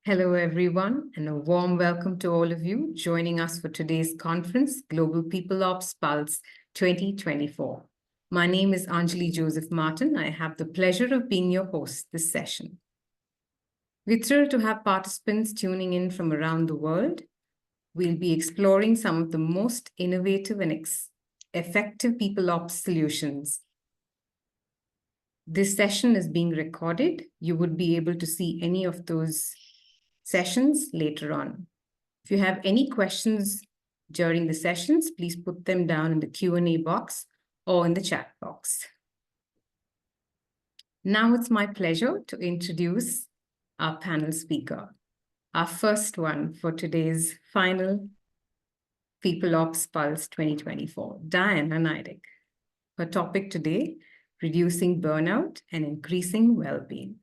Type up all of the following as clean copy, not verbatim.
Hello, everyone, and a warm welcome to all of you joining us for today's conference, Global People Ops Pulse 2024. My name is Anjali Joseph Martin. I have the pleasure of being your host this session. We're thrilled to have participants tuning in from around the world. We'll be exploring some of the most innovative and effective people ops solutions. This session is being recorded. You would be able to see any of those sessions later on. If you have any questions during the sessions, please put them down in the Q&A box or in the chat box. Now it's my pleasure to introduce our panel speaker, our first one for today's final People Ops Pulse 2024, Diana Nydick. Her topic today, reducing burnout and increasing well-being.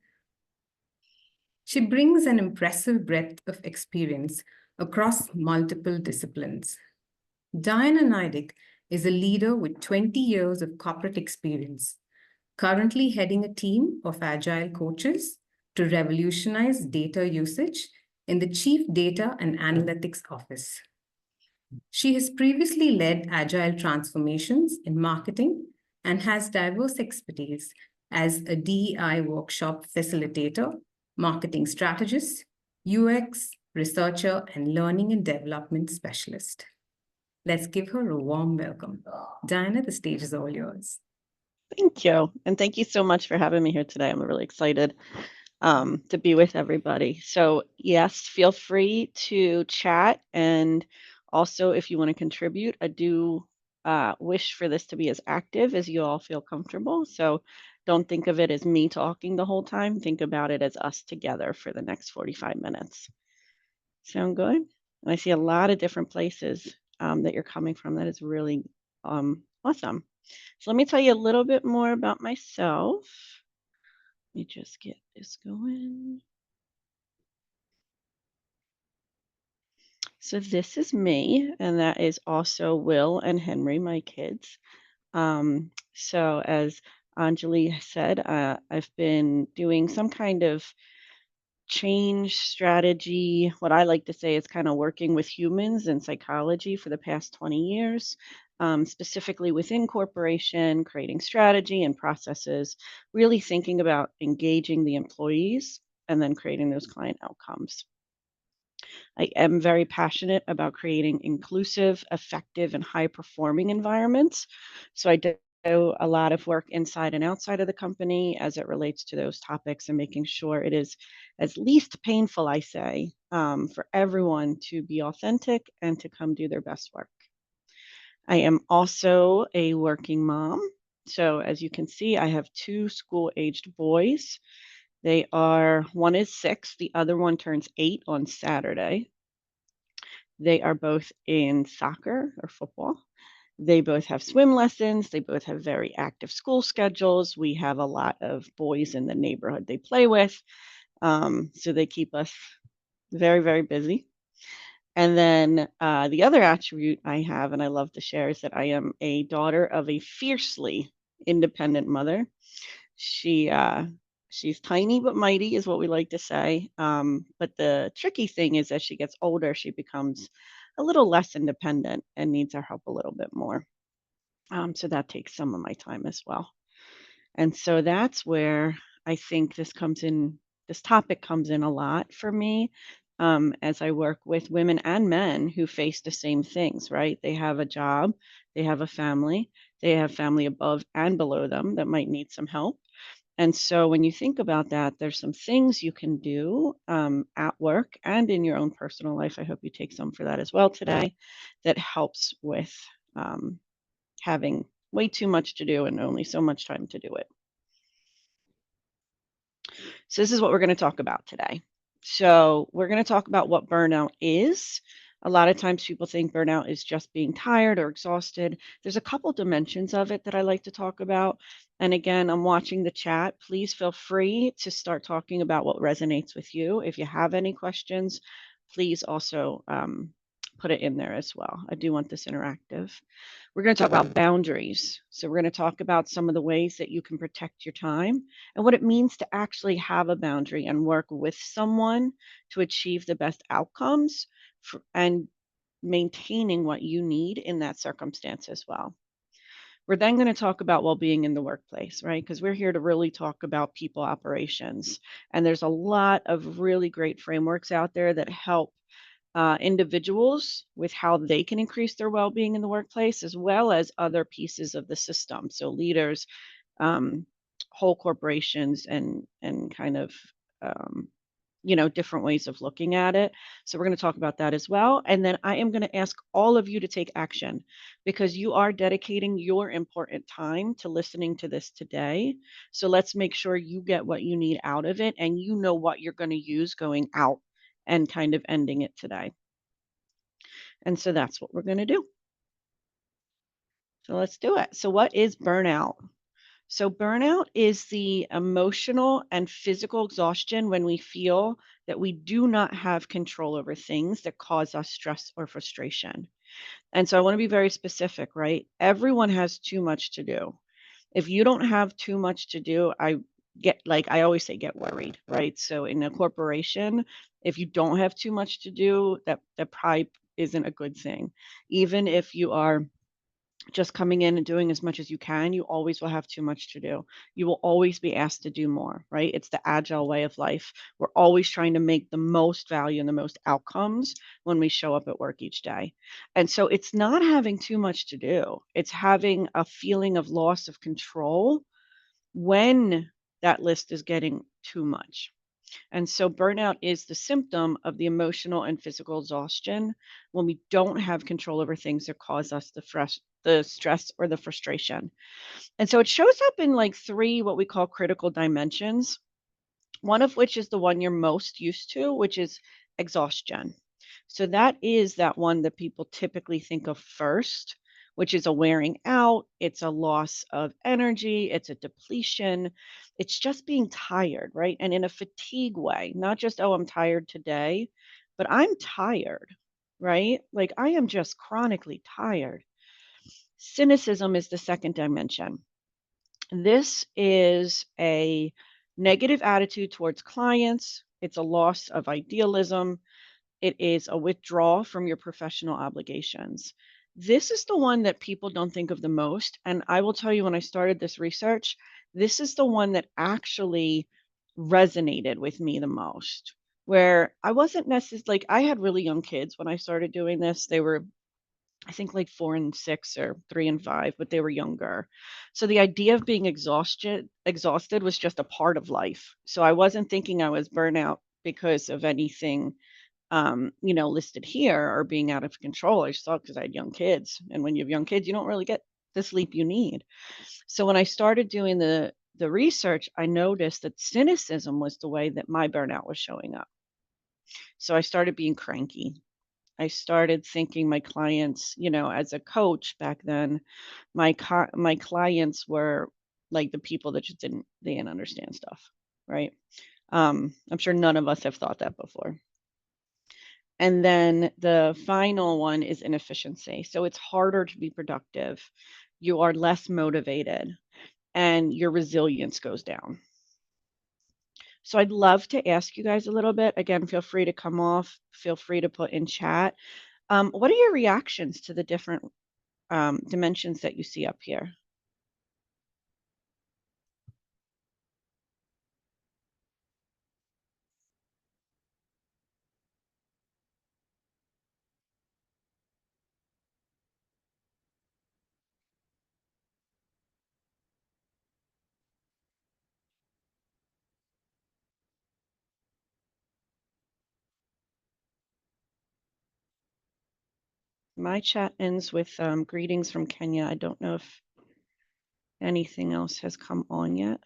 She brings an impressive breadth of experience across multiple disciplines. Diana Nydick is a leader with 20 years of corporate experience, currently heading a team of agile coaches to revolutionize data usage in the Chief Data and Analytics Office. She has previously led agile transformations in marketing and has diverse expertise as a DEI workshop facilitator, marketing strategist, UX researcher, and learning and development specialist. Let's give her a warm welcome. Diana, the stage is all yours. Thank you. And thank you so much for having me here today. I'm really excited to be with everybody. So yes, feel free to chat. And also, if you want to contribute, I do wish for this to be as active as you all feel comfortable. So don't think of it as me talking the whole time. Think about it as us together for the next 45 minutes. Sound good? And I see a lot of different places that you're coming from. That is really awesome. So let me tell you a little bit more about myself. Let me just get this going. So this is me, and that is also Will and Henry, my kids. So as Anjali said, I've been doing some kind of change strategy. What I like to say is kind of working with humans and psychology for the past 20 years, specifically within corporation, creating strategy and processes, really thinking about engaging the employees and then creating those client outcomes. I am very passionate about creating inclusive, effective, and high performing environments. So I do a lot of work inside and outside of the company as it relates to those topics and making sure it is as least painful, I say, for everyone to be authentic and to come do their best work. I am also a working mom. So as you can see, I have two school-aged boys. One is 6, the other one turns 8 on Saturday. They are both in soccer or football. They both have swim lessons. They both have very active school schedules. We have a lot of boys in the neighborhood they play with. So they keep us very, very busy. And then the other attribute I have, and I love to share, is that I am a daughter of a fiercely independent mother. She's tiny but mighty, is what we like to say. But the tricky thing is, as she gets older, she becomes a little less independent and needs our help a little bit more. So that takes some of my time as well. And so that's where I think this topic comes in a lot for me, as I work with women and men who face the same things, right? They have a job, they have a family, they have family above and below them that might need some help. And so when you think about that, there's some things you can do at work and in your own personal life. I hope you take some for that as well today, that helps with having way too much to do and only so much time to do it. So this is what we're going to talk about today. So we're going to talk about what burnout is. A lot of times people think burnout is just being tired or exhausted. There's a couple dimensions of it that I like to talk about. And again, I'm watching the chat. Please feel free to start talking about what resonates with you. If you have any questions, please also put it in there as well. I do want this interactive. We're going to talk about boundaries. So we're going to talk about some of the ways that you can protect your time and what it means to actually have a boundary and work with someone to achieve the best outcomes and maintaining what you need in that circumstance as well. We're then going to talk about well-being in the workplace, right? Because we're here to really talk about people operations. And there's a lot of really great frameworks out there that help individuals with how they can increase their well-being in the workplace, as well as other pieces of the system. So leaders, um, whole corporations, and kind of um, different ways of looking at it. So we're going to talk about that as well. And then I am going to ask all of you to take action because you are dedicating your important time to listening to this today. So let's make sure you get what you need out of it and you know what you're going to use going out and kind of ending it today. And so that's what we're going to do. So let's do it. So what is burnout? So, burnout is the emotional and physical exhaustion when we feel that we do not have control over things that cause us stress or frustration. And so, I want to be very specific, right? Everyone has too much to do. If you don't have too much to do, I always say, get worried, right? So, in a corporation, if you don't have too much to do, that probably isn't a good thing. Even if you are just coming in and doing as much as you can, you always will have too much to do. You will always be asked to do more, right? It's the agile way of life. We're always trying to make the most value and the most outcomes when we show up at work each day. And so it's not having too much to do, it's having a feeling of loss of control when that list is getting too much. And so burnout is the symptom of the emotional and physical exhaustion when we don't have control over things that cause us the stress or the frustration. And so it shows up in like three what we call critical dimensions, one of which is the one you're most used to, which is exhaustion. So that is that one that people typically think of first, which is a wearing out, it's a loss of energy, it's a depletion, it's just being tired, right? And in a fatigue way, not just, oh, I'm tired today, but I'm tired, right? Like I am just chronically tired. Cynicism is the second dimension. This is a negative attitude towards clients. It's a loss of idealism. It is a withdrawal from your professional obligations. This is the one that people don't think of the most. And I will tell you, when I started this research, this is the one that actually resonated with me the most. Where I wasn't necessarily like, I had really young kids when I started doing this. They were, I think, like 4 and 6 or 3 and 5, but they were younger. So the idea of being exhausted was just a part of life. So I wasn't thinking I was burnout because of anything listed here or being out of control. I just thought because I had young kids. And when you have young kids, you don't really get the sleep you need. So when I started doing the research, I noticed that cynicism was the way that my burnout was showing up. So I started being cranky. I started thinking my clients, as a coach back then, my clients were like the people that just they didn't understand stuff, right? I'm sure none of us have thought that before. And then the final one is inefficiency. So it's harder to be productive. You are less motivated and your resilience goes down. So I'd love to ask you guys a little bit. Again, feel free to come off, feel free to put in chat. What are your reactions to the different dimensions that you see up here? My chat ends with greetings from Kenya. I don't know if anything else has come on yet.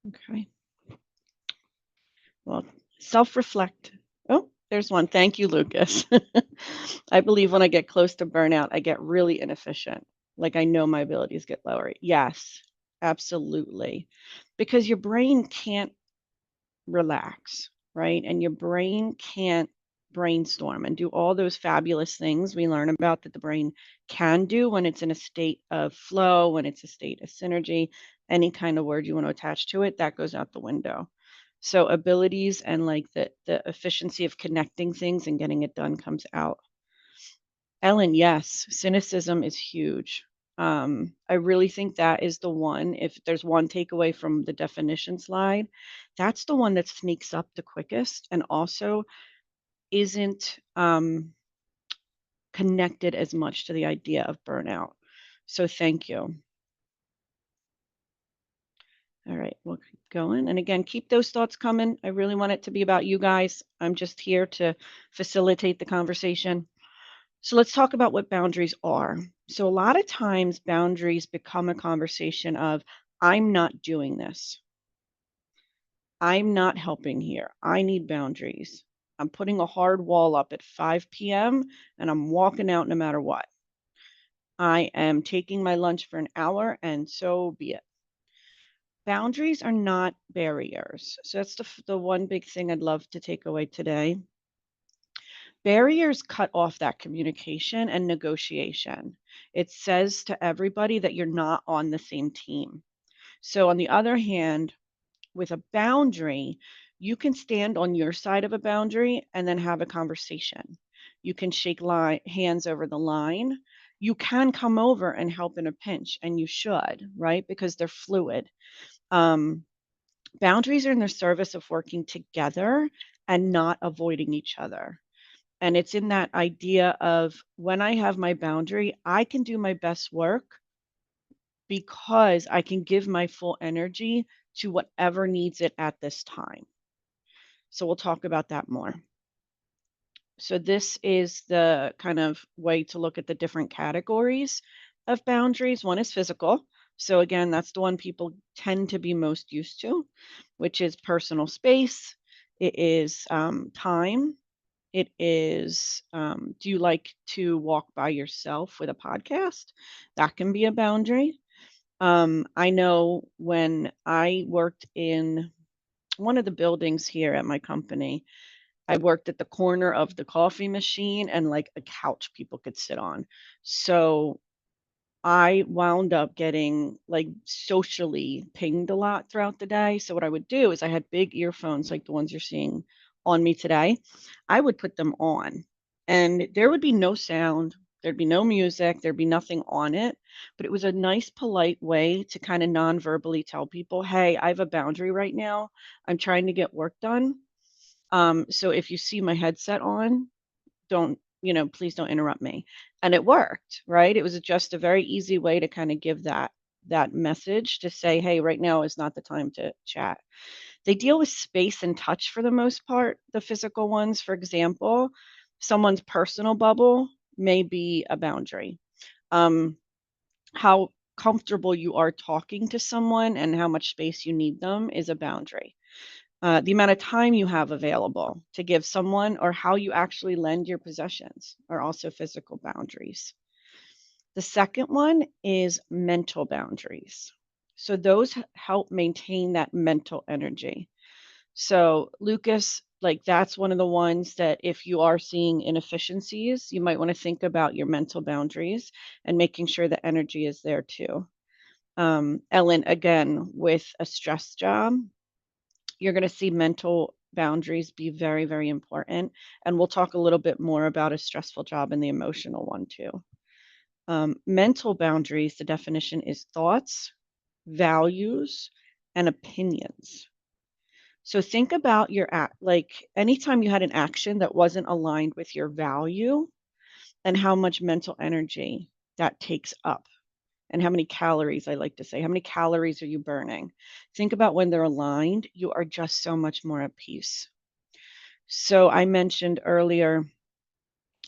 Okay. Well, self-reflect. Oh, there's one. Thank you, Lucas. I believe when I get close to burnout, I get really inefficient. Like I know my abilities get lower. Yes, Absolutely. Because your brain can't relax, right? And your brain can't brainstorm and do all those fabulous things we learn about that the brain can do when it's in a state of flow, when it's a state of synergy, any kind of word you want to attach to it, that goes out the window. So abilities and like the efficiency of connecting things and getting it done comes out. Ellen, yes, cynicism is huge. I really think that is the one. If there's one takeaway from the definition slide, that's the one that sneaks up the quickest and also isn't connected as much to the idea of burnout. So thank you. All right, we'll keep going. And again, keep those thoughts coming. I really want it to be about you guys. I'm just here to facilitate the conversation. So let's talk about what boundaries are. So a lot of times boundaries become a conversation of, I'm not doing this. I'm not helping here. I need boundaries. I'm putting a hard wall up at 5 p.m. and I'm walking out no matter what. I am taking my lunch for an hour and so be it. Boundaries are not barriers. So that's the one big thing I'd love to take away today. Barriers cut off that communication and negotiation. It says to everybody that you're not on the same team. So, on the other hand, with a boundary, you can stand on your side of a boundary and then have a conversation. You can shake hands over the line. You can come over and help in a pinch, and you should, right? Because they're fluid. Um, Boundaries are in the service of working together and not avoiding each other. And it's in that idea of when I have my boundary, I can do my best work because I can give my full energy to whatever needs it at this time. So we'll talk about that more. So this is the kind of way to look at the different categories of boundaries. One is physical. So again, that's the one people tend to be most used to, which is personal space. It is time. It is, do you like to walk by yourself with a podcast? That can be a boundary. I know when I worked in one of the buildings here at my company, I worked at the corner of the coffee machine and like a couch people could sit on. So I wound up getting like socially pinged a lot throughout the day. So what I would do is I had big earphones like the ones you're seeing on me today. I would put them on and there would be no sound, there'd be no music, there'd be nothing on it, but it was a nice polite way to kind of non-verbally tell people, "Hey, I have a boundary right now. I'm trying to get work done. So if you see my headset on, don't, please don't interrupt me." And it worked, right? It was just a very easy way to kind of give that message to say, hey, right now is not the time to chat. They deal with space and touch for the most part, the physical ones. For example, someone's personal bubble may be a boundary. Um, how comfortable you are talking to someone and how much space you need them is a boundary. The amount of time you have available to give someone or how you actually lend your possessions are also physical boundaries. The second one is mental boundaries. So those help maintain that mental energy. So Lucas, like that's one of the ones that if you are seeing inefficiencies, you might want to think about your mental boundaries and making sure the energy is there too. Ellen, again, with a stress job, you're going to see mental boundaries be very, very important. And we'll talk a little bit more about a stressful job and the emotional one too. Mental boundaries, the definition is thoughts, values, and opinions. So think about your act, like anytime you had an action that wasn't aligned with your value and how much mental energy that takes up and how many calories, I like to say, how many calories are you burning? Think about when they're aligned, you are just so much more at peace. So I mentioned earlier,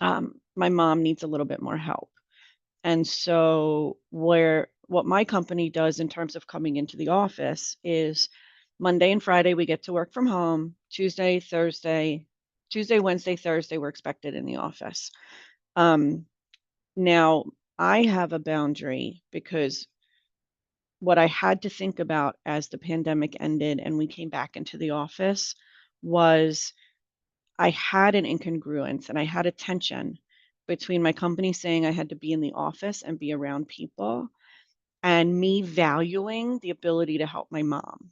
my mom needs a little bit more help. And so what my company does in terms of coming into the office is Monday and Friday we get to work from home. Tuesday, Wednesday, Thursday we're expected in the office. Now I have a boundary because what I had to think about as the pandemic ended and we came back into the office was I had an incongruence and I had a tension between my company saying I had to be in the office and be around people and me valuing the ability to help my mom.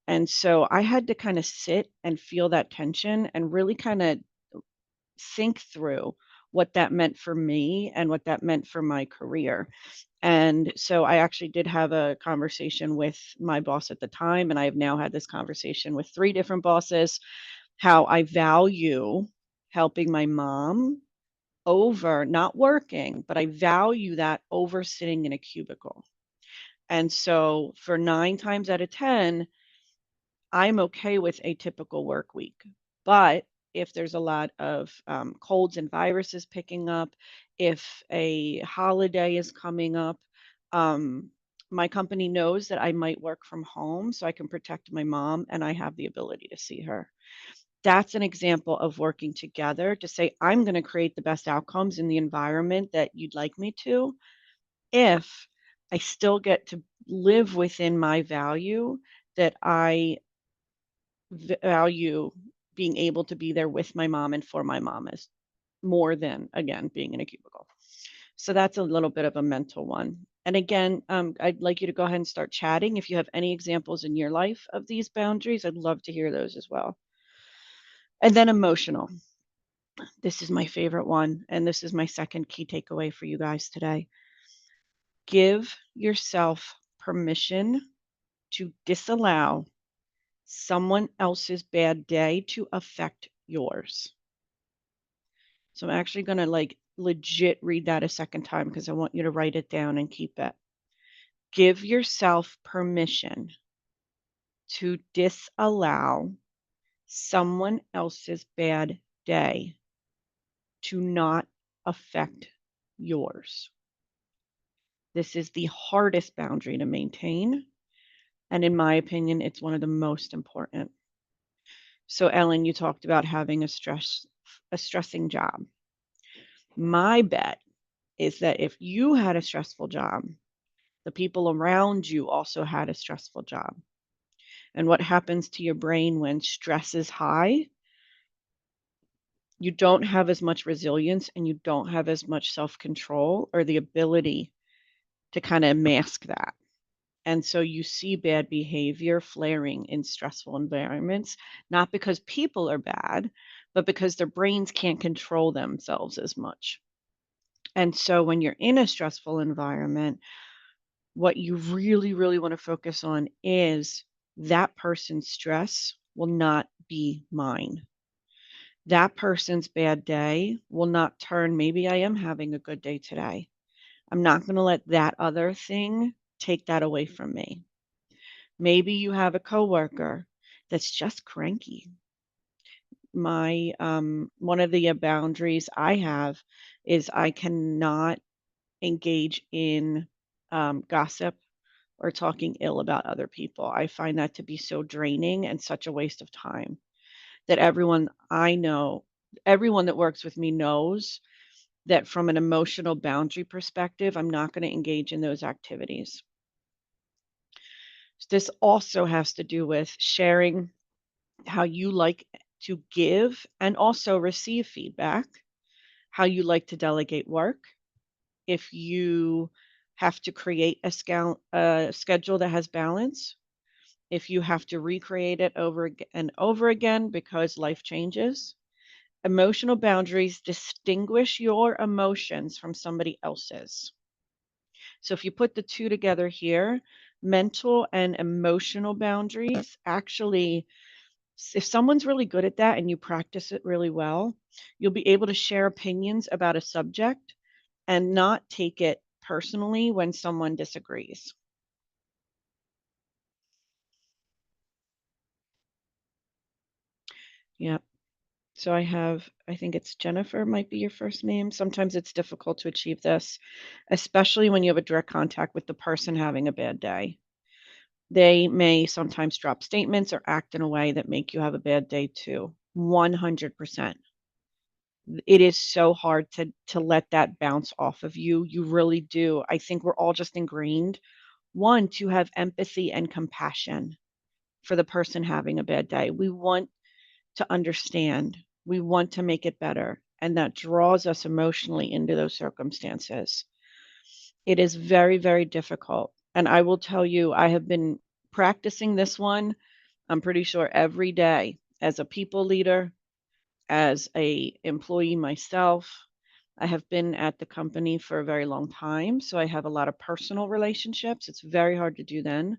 And so I had to kind of sit and feel that tension and really kind of think through what that meant for me and what that meant for my career. And so I actually did have a conversation with my boss at the time, and I have now had this conversation with 3 different bosses, how I value helping my mom over not working, but I value that over sitting in a cubicle. And so for 9 times out of 10, I'm okay with a typical work week. But if there's a lot of colds and viruses picking up, if a holiday is coming up, um, my company knows that I might work from home so I can protect my mom and I have the ability to see her. That's an example of working together to say, I'm going to create the best outcomes in the environment that you'd like me to, if I still get to live within my value that I value being able to be there with my mom and for my mom is more than, again, being in a cubicle. So that's a little bit of a mental one. And again, I'd like you to go ahead and start chatting. If you have any examples in your life of these boundaries, I'd love to hear those as well. And then emotional. This is my favorite one. And this is my second key takeaway for you guys today. Give yourself permission to disallow someone else's bad day to affect yours. So I'm actually going to like legit read that a second time because I want you to write it down and keep it. Give yourself permission to disallow someone else's bad day to not affect yours. This is the hardest boundary to maintain. And in my opinion, it's one of the most important. So Ellen, you talked about having a stressing job. My bet is that if you had a stressful job, the people around you also had a stressful job. And what happens to your brain when stress is high? You don't have as much resilience and you don't have as much self-control or the ability to kind of mask that. And so you see bad behavior flaring in stressful environments, not because people are bad, but because their brains can't control themselves as much. And so when you're in a stressful environment, what you really, really want to focus on is that person's stress will not be mine. That person's bad day will not turn, maybe I am having a good day today. I'm not going to let that other thing take that away from me. Maybe you have a coworker that's just cranky. My one of the boundaries I have is I cannot engage in gossip or talking ill about other people. I find that to be so draining and such a waste of time that everyone I know, everyone that works with me knows that from an emotional boundary perspective, I'm not going to engage in those activities. This also has to do with sharing how you like to give and also receive feedback, how you like to delegate work. If you have to create a schedule that has balance, if you have to recreate it over and over again because life changes. Emotional boundaries distinguish your emotions from somebody else's. So if you put the two together here, mental and emotional boundaries actually, if someone's really good at that and you practice it really well, you'll be able to share opinions about a subject and not take it personally when someone disagrees. Yeah. So I think it's Jennifer might be your first name. Sometimes it's difficult to achieve this, especially when you have a direct contact with the person having a bad day. They may sometimes drop statements or act in a way that make you have a bad day too. 100%. It is so hard to let that bounce off of you. You really do. I think we're all just ingrained One, to have empathy and compassion for the person having a bad day. We want to understand, we want to make it better, and that draws us emotionally into those circumstances. It is very, very difficult. And I will tell you, I have been practicing this one, I'm pretty sure every day as a people leader, as a employee myself. I have been at the company for a very long time, so I have a lot of personal relationships. It's very hard to do then.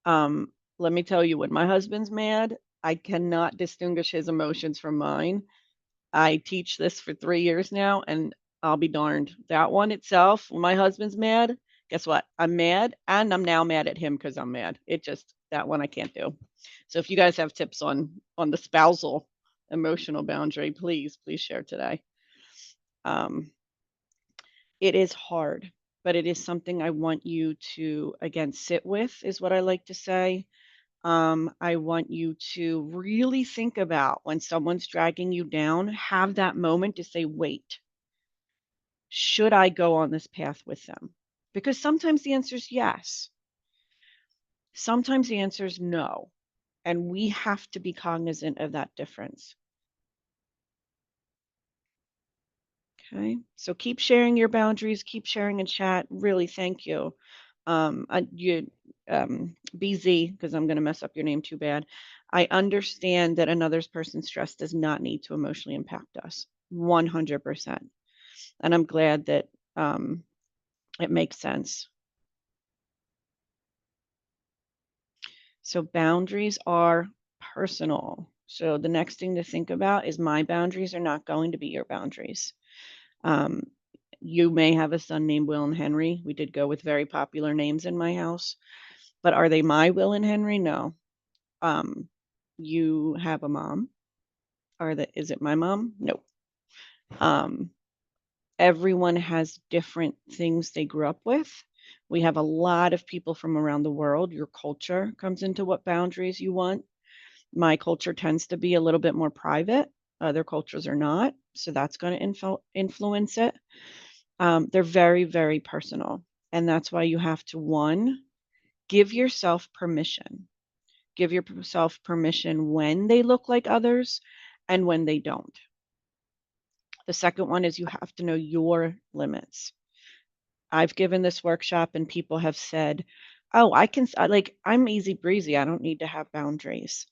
Let me tell you, when my husband's mad, I cannot distinguish his emotions from mine. I teach this for 3 years now, and I'll be darned. That one itself, when my husband's mad, guess what? I'm mad, and I'm now mad at him because 'cause I'm mad. It just that one I can't do. So if you guys have tips on the spousal emotional boundary, please share today. Um, it is hard, but it is something I want you to, again, sit with, is what I like to say. I want you to really think about when someone's dragging you down, have that moment to say, wait, should I go on this path with them? Because sometimes the answer is yes. Sometimes the answer is no. And we have to be cognizant of that difference. Okay. So keep sharing your boundaries, keep sharing in chat. Really, thank you. BZ, because I'm going to mess up your name too bad. I understand that another person's stress does not need to emotionally impact us 100%. And I'm glad that it makes sense. So boundaries are personal. So the next thing to think about is my boundaries are not going to be your boundaries. Um, you may have a son named Will and Henry. We did go with very popular names in my house, but are they my Will and Henry? No. Um, you have a mom. Is it my mom? No. Um, everyone has different things they grew up with. We have a lot of people from around the world. Your culture comes into what boundaries you want. My culture tends to be a little bit more private. Other cultures are not. So that's going to influence it. They're very, very personal. And that's why you have to, one, give yourself permission. Give yourself permission when they look like others and when they don't. The second one is you have to know your limits. I've given this workshop and people have said, oh, I'm easy breezy. I don't need to have boundaries.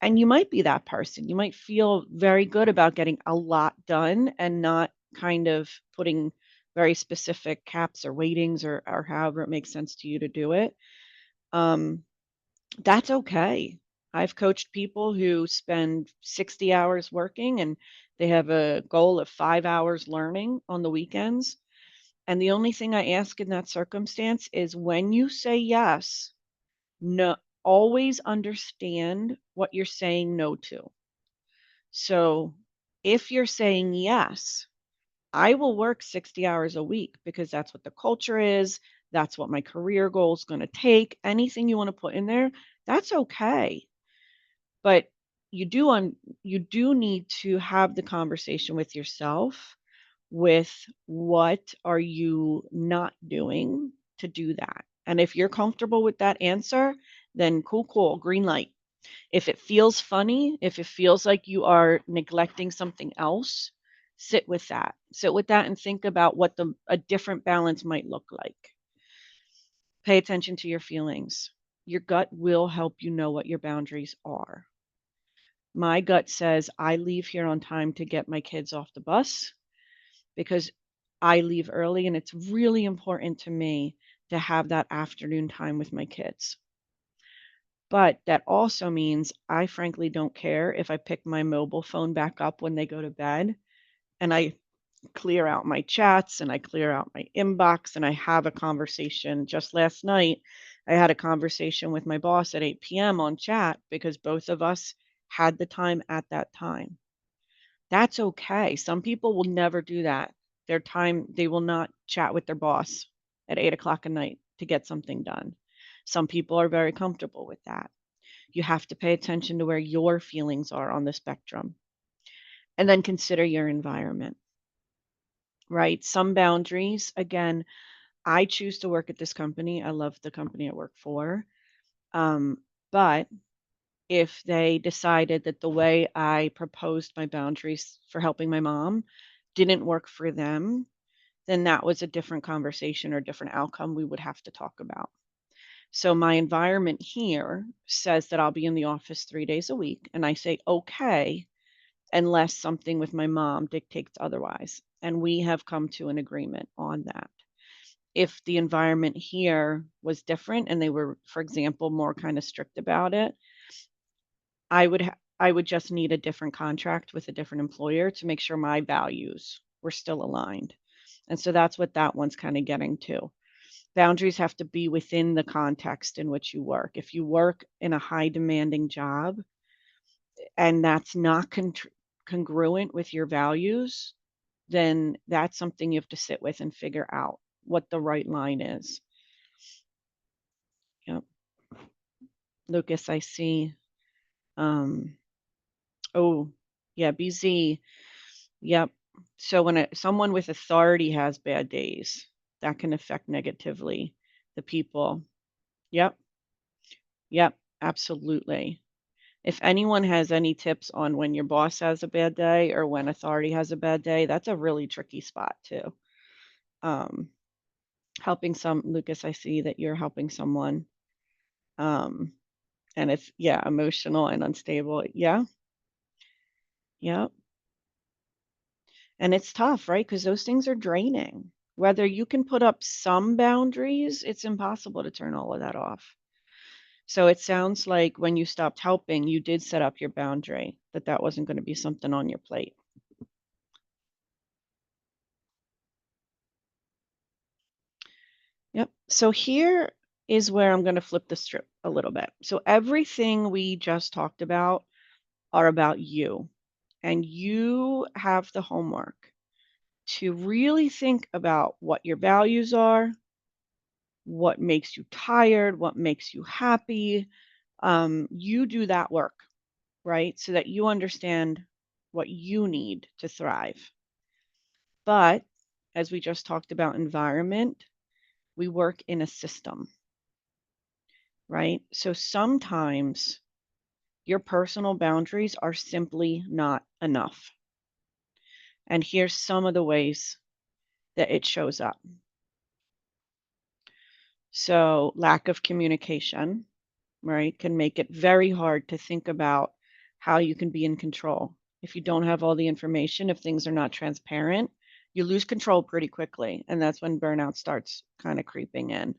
And you might be that person. You might feel very good about getting a lot done and not kind of putting very specific caps or weightings or however it makes sense to you to do it. That's okay. I've coached people who spend 60 hours working and they have a goal of 5 hours learning on the weekends. And the only thing I ask in that circumstance is when you say yes, no, always understand what you're saying no to. So if you're saying yes, I will work 60 hours a week because that's what the culture is. That's what my career goal is going to take. Anything you want to put in there, that's okay. But you do need to have the conversation with yourself with what are you not doing to do that. And if you're comfortable with that answer, then cool, green light. If it feels funny, if it feels like you are neglecting something else, sit with that. Sit with that and think about what a different balance might look like. Pay attention to your feelings. Your gut will help you know what your boundaries are. My gut says I leave here on time to get my kids off the bus because I leave early and it's really important to me to have that afternoon time with my kids. But that also means I frankly don't care if I pick my mobile phone back up when they go to bed and I clear out my chats and I clear out my inbox and I have a conversation. Just last night, I had a conversation with my boss at 8 p.m. on chat because both of us had the time at that time. That's okay. Some people will never do that. They will not chat with their boss at 8 o'clock at night to get something done. Some people are very comfortable with that. You have to pay attention to where your feelings are on the spectrum and then consider your environment, right? Some boundaries, again, I choose to work at this company. I love the company I work for. But if they decided that the way I proposed my boundaries for helping my mom didn't work for them, then that was a different conversation or different outcome we would have to talk about. So my environment here says that I'll be in the office 3 days a week, and I say, okay, unless something with my mom dictates otherwise. And we have come to an agreement on that. If the environment here was different and they were, for example, more kind of strict about it, I would just need a different contract with a different employer to make sure my values were still aligned. And so that's what that one's kind of getting to. Boundaries have to be within the context in which you work. If you work in a high demanding job and that's not congruent with your values, then that's something you have to sit with and figure out what the right line is. Yep. Lucas, I see. Um, oh, yeah, BZ. Yep. So when someone with authority has bad days, that can affect negatively the people. Yep. Yep. Absolutely. If anyone has any tips on when your boss has a bad day or when authority has a bad day, that's a really tricky spot too. Um, helping Lucas, I see that you're helping someone. Um, and it's, yeah, emotional and unstable. Yeah. Yeah. And it's tough, right? Because those things are draining. Whether you can put up some boundaries, it's impossible to turn all of that off. So it sounds like when you stopped helping, you did set up your boundary that that wasn't going to be something on your plate. Yep. So here is where I'm going to flip the strip a little bit. So everything we just talked about are about you, and you have the homework to really think about what your values are, what makes you tired, what makes you happy. You do that work, right? So that you understand what you need to thrive. But as we just talked about environment, we work in a system, right? So sometimes your personal boundaries are simply not enough. And here's some of the ways that it shows up. So, lack of communication, right, can make it very hard to think about how you can be in control. If you don't have all the information, if things are not transparent, you lose control pretty quickly. And that's when burnout starts kind of creeping in.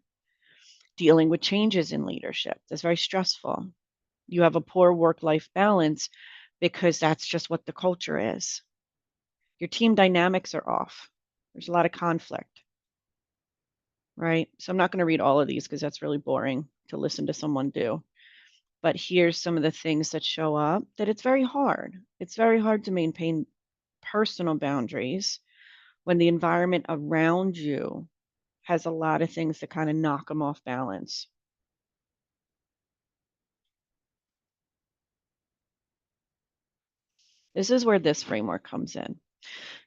Dealing with changes in leadership, that's very stressful. You have a poor work life balance because that's just what the culture is. Your team dynamics are off. There's a lot of conflict, right? So I'm not going to read all of these because that's really boring to listen to someone do. But here's some of the things that show up that it's very hard. It's very hard to maintain personal boundaries when the environment around you has a lot of things that kind of knock them off balance. This is where this framework comes in.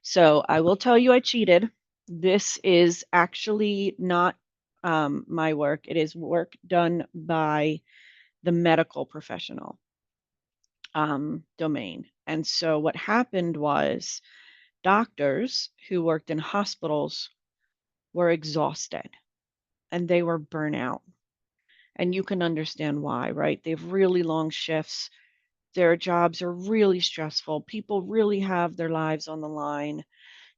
So I will tell you I cheated. This is actually not my work. It is work done by the medical professional domain. And so what happened was doctors who worked in hospitals were exhausted and they were burnout. And you can understand why, right? They have really long shifts. Their jobs are really stressful. People really have their lives on the line.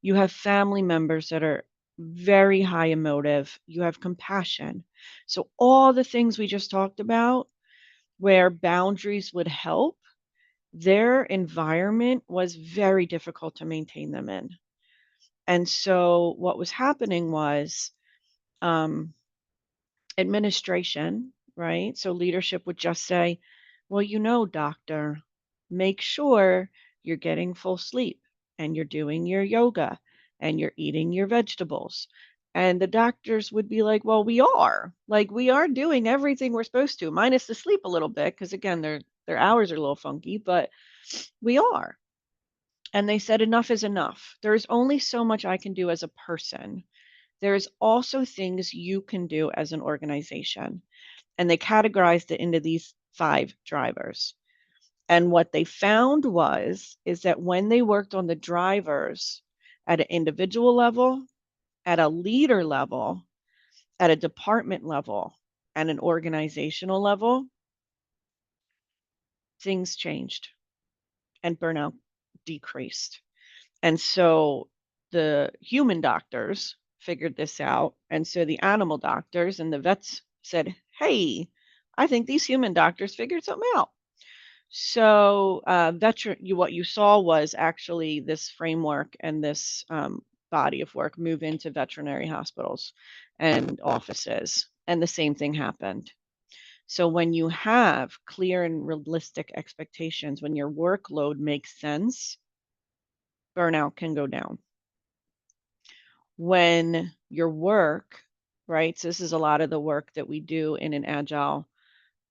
You have family members that are very high emotive. You have compassion. So, all the things we just talked about where boundaries would help, their environment was very difficult to maintain them in. And so, what was happening was um, administration, right? So, leadership would just say, well, doctor, make sure you're getting full sleep and you're doing your yoga and you're eating your vegetables. And the doctors would be like, well, we are doing everything we're supposed to, minus the sleep a little bit, because again, their hours are a little funky, but we are. And they said, enough is enough. There's only so much I can do as a person There's also things you can do as an organization. And they categorized it into these 5 drivers. And what they found is that when they worked on the drivers at an individual level, at a leader level, at a department level, and an organizational level, things changed and burnout decreased. And so the human doctors figured this out. And so the animal doctors and the vets said, hey, I think these human doctors figured something out. So what you saw was actually this framework and this body of work move into veterinary hospitals and offices. And the same thing happened. So when you have clear and realistic expectations, when your workload makes sense, burnout can go down. When your work, right? So this is a lot of the work that we do in an agile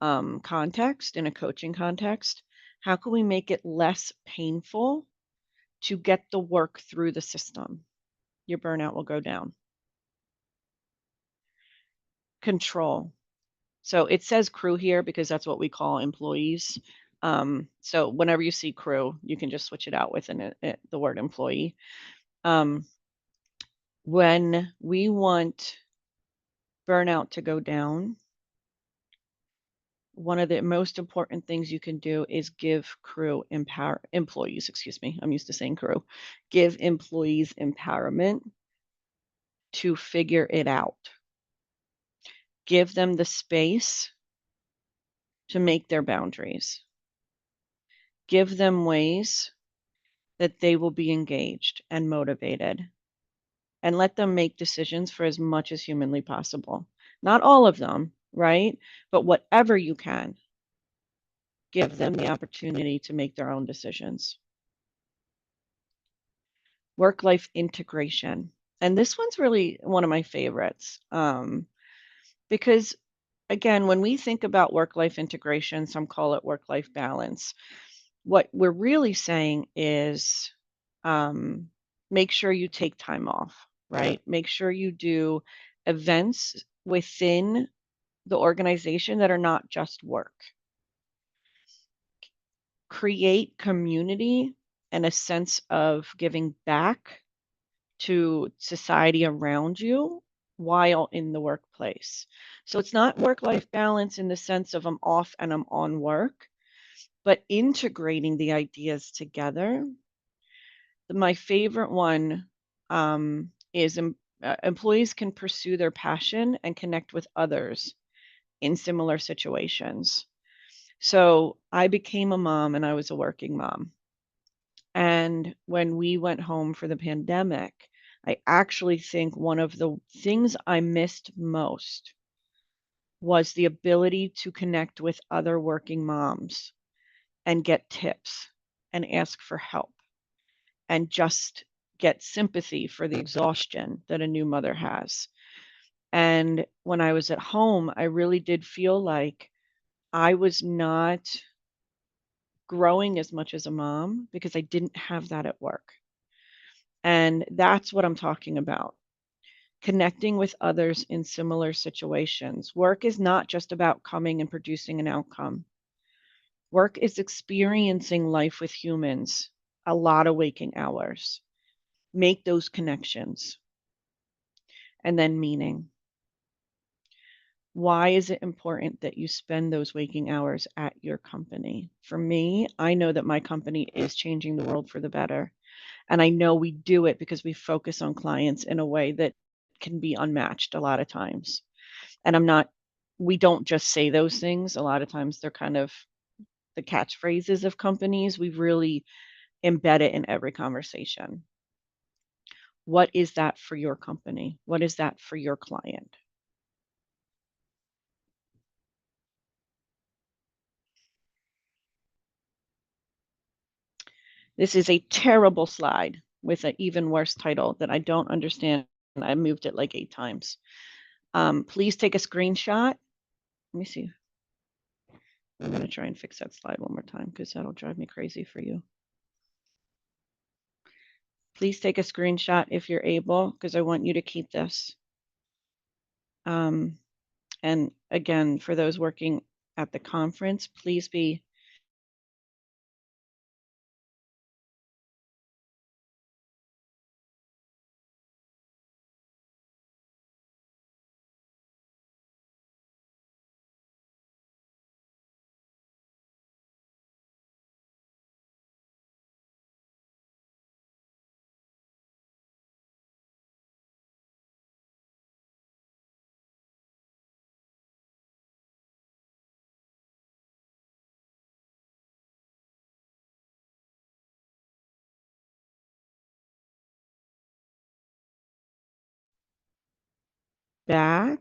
context, in a coaching context. How can we make it less painful to get the work through the system? Your burnout will go down. Control. So it says crew here because that's what we call employees. So whenever you see crew, you can just switch it out with the word employee. When we want burnout to go down, one of the most important things you can do is give employees, excuse me, I'm used to saying crew, give employees empowerment to figure it out. Give them the space to make their boundaries. Give them ways that they will be engaged and motivated, and let them make decisions for as much as humanly possible. Not all of them, right? But whatever you can, give them the opportunity to make their own decisions. Work-life integration. And this one's really one of my favorites because, again, when we think about work-life integration, some call it work-life balance. What we're really saying is make sure you take time off, right? Make sure you do events within the organization that are not just work. Create community and a sense of giving back to society around you while in the workplace. So it's not work-life balance in the sense of I'm off and I'm on work, but integrating the ideas together. My favorite one is employees can pursue their passion and connect with others in similar situations. So I became a mom and I was a working mom. And when we went home for the pandemic, I actually think one of the things I missed most was the ability to connect with other working moms and get tips and ask for help and just get sympathy for the exhaustion that a new mother has. And when I was at home, I really did feel like I was not growing as much as a mom because I didn't have that at work. And that's what I'm talking about. Connecting with others in similar situations. Work is not just about coming and producing an outcome. Work is experiencing life with humans, a lot of waking hours. Make those connections. And then meaning. Why is it important that you spend those waking hours at your company? For me, I know that my company is changing the world for the better. And I know we do it because we focus on clients in a way that can be unmatched a lot of times. And we don't just say those things. A lot of times they're kind of the catchphrases of companies. We really embed it in every conversation. What is that for your company? What is that for your client? This is a terrible slide with an even worse title that I don't understand. I moved it like 8 times. Please take a screenshot. Let me see. I'm going to try and fix that slide one more time because that'll drive me crazy for you. Please take a screenshot if you're able, because I want you to keep this. And again, for those working at the conference, please be back.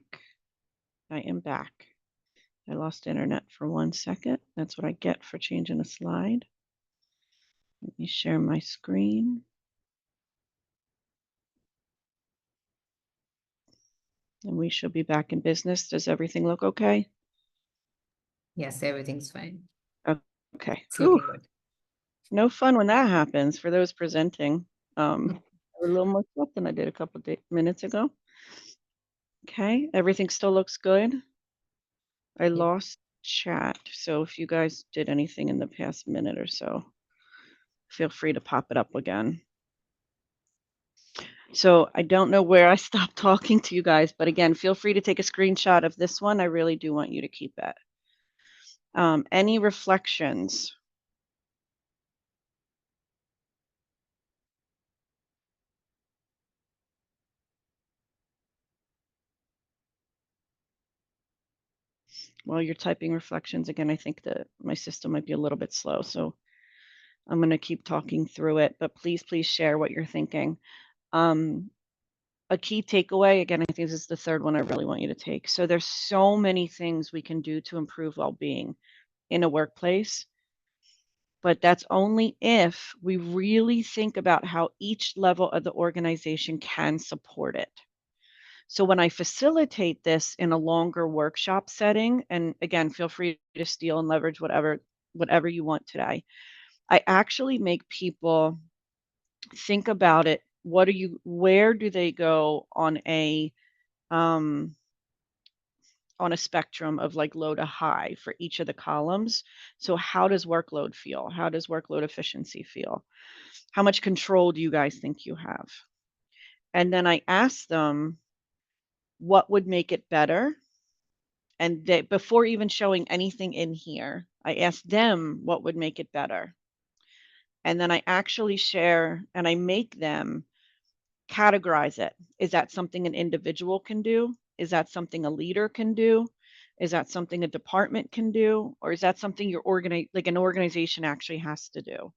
I am back. I lost internet for 1 second. That's what I get for changing a slide. Let me share my screen. And we should be back in business. Does everything look okay? Yes, everything's fine. Okay. It's Whew. looking good. No fun when that happens for those presenting. A little more stuff than I did a couple minutes ago. Okay, everything still looks good. I lost chat, so if you guys did anything in the past minute or so, feel free to pop it up again. So I don't know where I stopped talking to you guys, but again, feel free to take a screenshot of this one. I really do want you to keep it. Any reflections? While you're typing reflections, again, I think that my system might be a little bit slow, so I'm going to keep talking through it, but please share what you're thinking. A key takeaway, again, I think this is the third one I really want you to take. So there's so many things we can do to improve well-being in a workplace, but that's only if we really think about how each level of the organization can support it. So when I facilitate this in a longer workshop setting, and again, feel free to steal and leverage whatever you want today, I actually make people think about it. Where do they go um, on a spectrum of like low to high for each of the columns? So how does workload feel? How does workload efficiency feel? How much control do you guys think you have? And then I ask them what would make it better. And before even showing anything in here, I ask them what would make it better. And then I actually share and I make them categorize it. Is that something an individual can do? Is that something a leader can do? Is that something a department can do? Or is that something an organization actually has to do?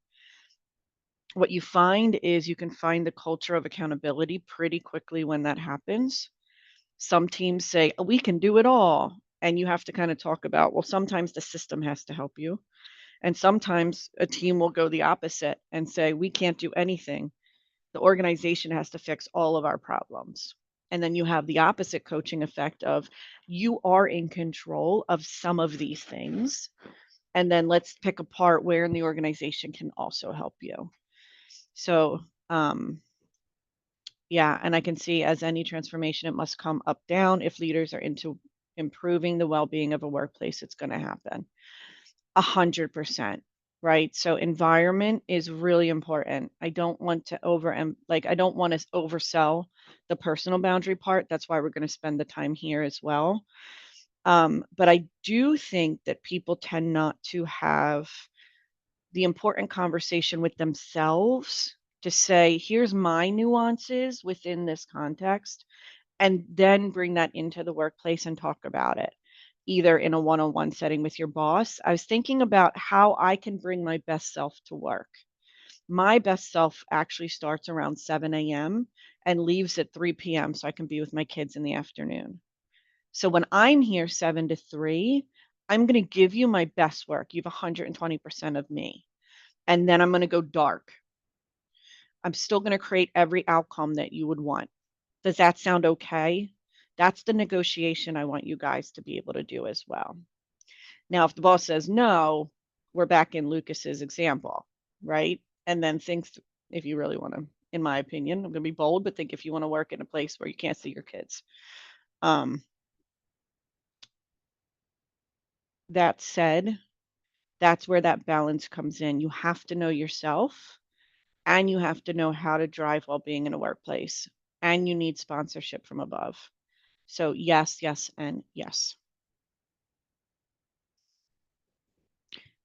What you find is you can find the culture of accountability pretty quickly when that happens. Some teams say, "Oh, we can do it all." And you have to kind of talk about, well, sometimes the system has to help you. And sometimes a team will go the opposite and say, we can't do anything. The organization has to fix all of our problems. And then you have the opposite coaching effect of you are in control of some of these things. And then let's pick apart where in the organization can also help you. So, yeah, and I can see as any transformation, it must come up down. If leaders are into improving the well-being of a workplace, it's going to happen 100%. Right. So environment is really important. I don't want to I don't want to oversell the personal boundary part. That's why we're going to spend the time here as well. But I do think that people tend not to have the important conversation with themselves to say, here's my nuances within this context, and then bring that into the workplace and talk about it, either in a one-on-one setting with your boss. I was thinking about how I can bring my best self to work. My best self actually starts around 7 a.m. and leaves at 3 p.m. so I can be with my kids in the afternoon. So when I'm here 7 to 3, I'm going to give you my best work. You have 120% of me. And then I'm going to go dark. I'm still going to create every outcome that you would want. Does that sound okay? That's the negotiation I want you guys to be able to do as well. Now, if the boss says no, we're back in Lucas's example, right? And then think, if you really want to, in my opinion, I'm going to be bold, but think if you want to work in a place where you can't see your kids. That said, that's where that balance comes in. You have to know yourself and you have to know how to drive well-being in a workplace, and you need sponsorship from above. So yes, yes, and yes.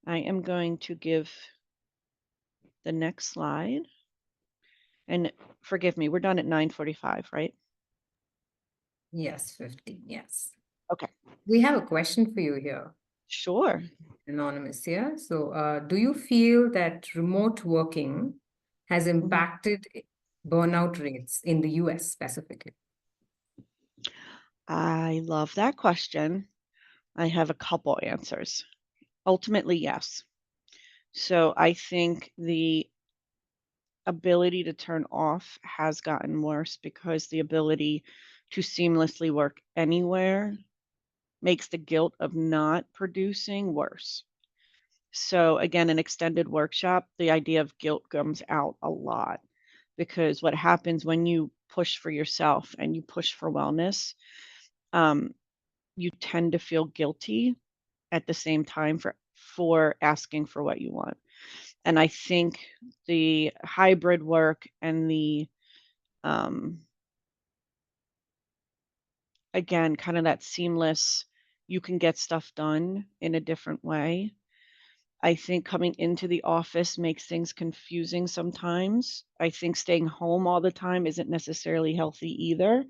I am going to give the next slide. And forgive me, we're done at 9:45, right? Yes, 50. Yes. Okay, We have a question for you here, sure. anonymous here. So, do you feel that remote working has Mhm. impacted burnout rates in the US specifically? I love that question. I have a couple answers. Ultimately, yes. So I think the ability to turn off has gotten worse because the ability to seamlessly work anywhere makes the guilt of not producing worse. So again, an extended workshop, the idea of guilt comes out a lot because what happens when you push for yourself and you push for wellness, um, you tend to feel guilty at the same time for asking for what you want. And I think the hybrid work and the um, again, kind of that seamless, you can get stuff done in a different way. I think coming into the office makes things confusing sometimes. I think staying home all the time isn't necessarily healthy either,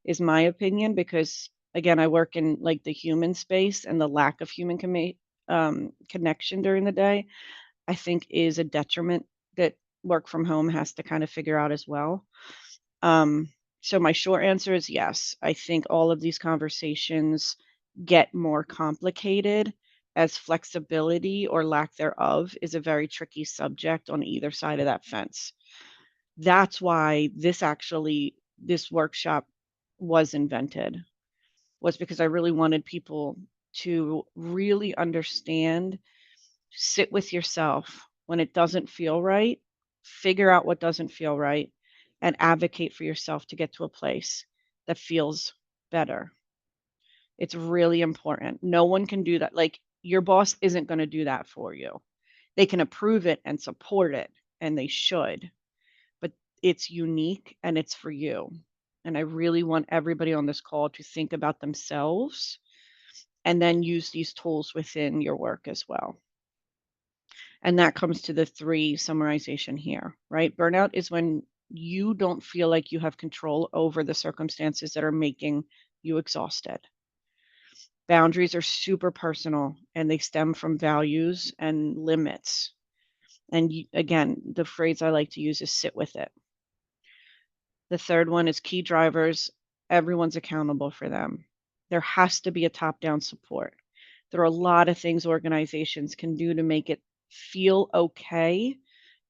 is my opinion, because again, I work in like the human space and the lack of human connection during the day, I think is a detriment that work from home has to kind of figure out as well. Um, so my short answer is yes. I think all of these conversations get more complicated as flexibility or lack thereof is a very tricky subject on either side of that fence. That's why this workshop was invented, was because I really wanted people to really understand, sit with yourself when it doesn't feel right, figure out what doesn't feel right, and advocate for yourself to get to a place that feels better. It's really important. No one can do that. Like, your boss isn't going to do that for you. They can approve it and support it, and they should, but it's unique and it's for you. And I really want everybody on this call to think about themselves and then use these tools within your work as well. And that comes to the 3 summarization here, right? Burnout is when you don't feel like you have control over the circumstances that are making you exhausted. Boundaries are super personal and they stem from values and limits. And again, the phrase I like to use is sit with it. The third one is key drivers. Everyone's accountable for them. There has to be a top down support. There are a lot of things organizations can do to make it feel okay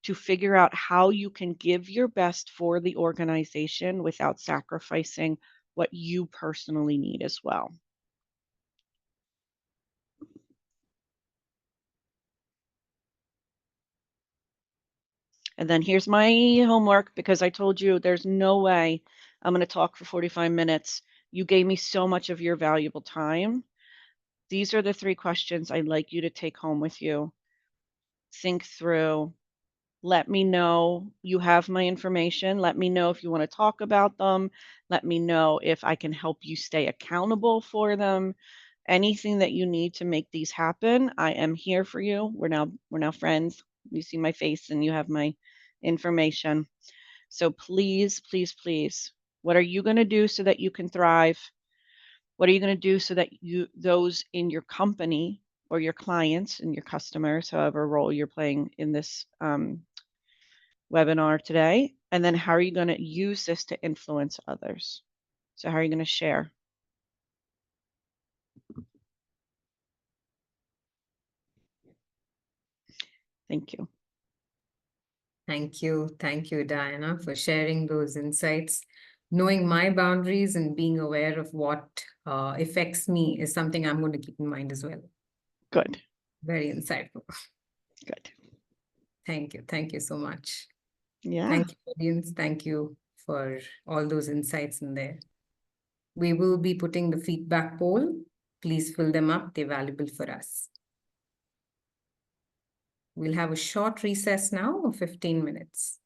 to figure out how you can give your best for the organization without sacrificing what you personally need as well. And then here's my homework because I told you there's no way I'm going to talk for 45 minutes. You gave me so much of your valuable time. These are the 3 questions I'd like you to take home with you. Think through. Let me know you have my information. Let me know if you want to talk about them. Let me know if I can help you stay accountable for them. Anything that you need to make these happen, I am here for you. We're now friends. You see my face and you have my information. So please, please, please, what are you going to do so that you can thrive? What are you going to do so that those in your company or your clients and your customers, however role you're playing in this webinar today? And then how are you going to use this to influence others? So how are you going to share? Thank you. Thank you. Thank you, Diana, for sharing those insights. Knowing my boundaries and being aware of what affects me is something I'm going to keep in mind as well. Good. Very insightful. Good. Thank you. Thank you so much. Yeah. Thank you, audience. Thank you for all those insights in there. We will be putting the feedback poll Please fill them up. They're valuable for us. We'll have a short recess now of 15 minutes.